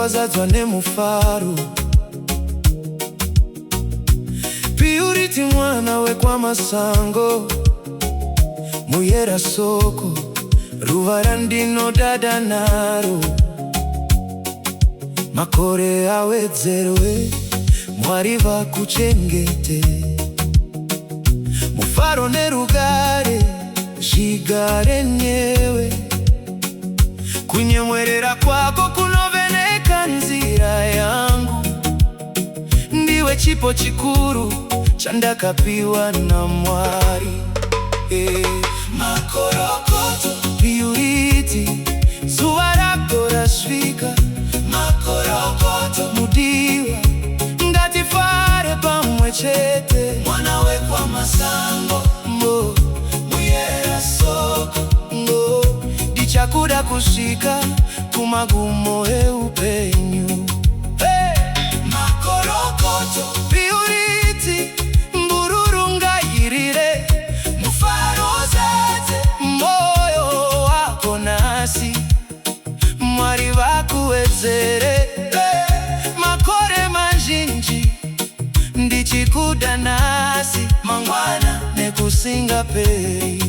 wazadzwa nemufaro. Purity mwana wekwa masango, muyera soko, ruvara ndino dada naro. Makore awedzerwe, Mwari vakuchengete. Mufaro nerugare zvigare newe. Kunyemwerera kwako kunoveneka nzira yangu. Ndiwe chipo chikuru chandakapiwa na Mwari. Makorokoto Purity, zuva rako rasvika. Makorokoto mudiwa, ngatifare pamwe chete. Mwana wekwa masango, muyera soko, ndichakuda kusvika kumagumo eupenyu. Makorokoto Purity, mbururu ngairire. Mufaro zete moyo wako nasi. Mwari vakuwedzere. Makore mazhinji ndichikuda nasi. Mangwana nekusingaperi.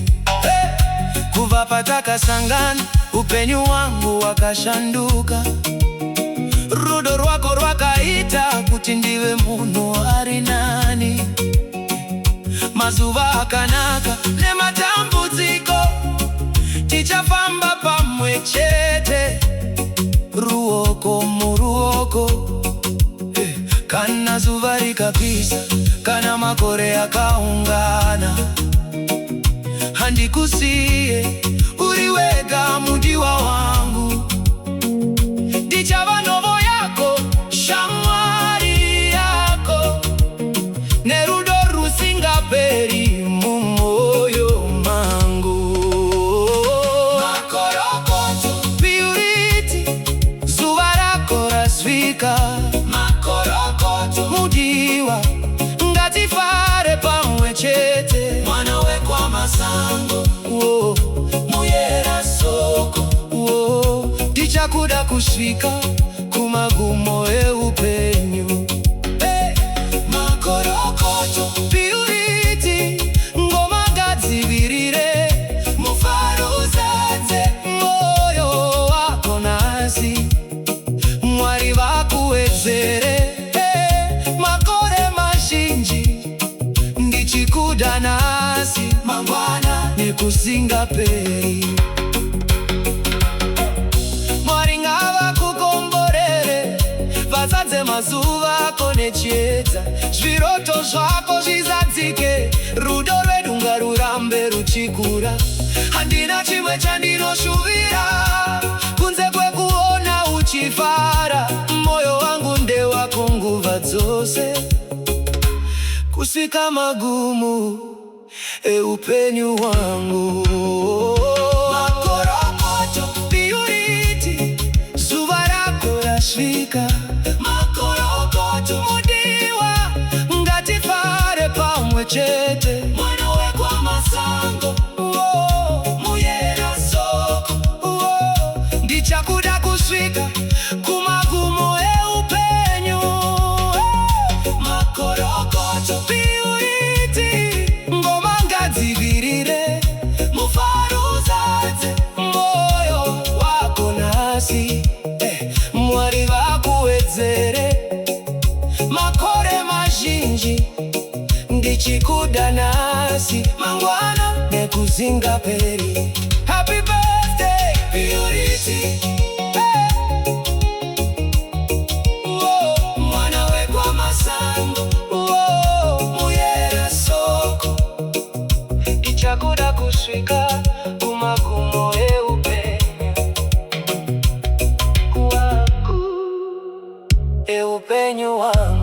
Kuva patakasangana upenyu wangu wakashanduka. Rudo rwako rwakaita kuti ndiwe munhu ari nani. Mazuva akanaka nematambudziko, tichafamba pamwe chete. Ruoko muruoko, kana zuva rikapisa, kana makore akaungana. Handikusiye uri wega mudiwa wangu. Ndichava novo yako, shamwari yako, nerudo rusingaperi mumoyo mangu. Makorokoto Purity, zuva rako rasvika. Makorokoto mudiwa, ngatifare pamwe chete. Mwana wekwa masango, muyera soko, ndichakuda kusvika kumagumo eupenyu. Makorokoto Purity, ngoma ngadzivirire. Mufaro zadze moyo wako nasi. Mwari vakuwedzere. Makore mazhinji ndichikuda nasi. Mangwana nekusingaperi. Mwari ngavakukomborere, vazadze mazuva ako nechiedza. Zviroto zvako zvizadzike, rudo rwedu ngarurambe ruchikura. Handina chimwe chandinoshuvira kunze kwekuona uchifara. Moyo wangu ndewako nguva dzose, kusvika magumo eupenyu wangu. Makorokoto Purity, zuva rako rasvika. Makorokoto mudiwa, ngatifare pamwe chete. Mwana wekwa masango, muyera soko, ndichakuda kusvika kumagumo eupenyu. Makorokoto Purity, ngoma ngadzivirire. Mufaro zadze moyo wako nasi. Mwari vakuwedzere. Makore mazhinji ndichikuda nasi. Mangwana nekusingaperi. Happy birthday Purity. Mwana wekwa masango, muyera soko, ndichakuda kusvika kumagumo eupenyu wangu, eupenyu wangu.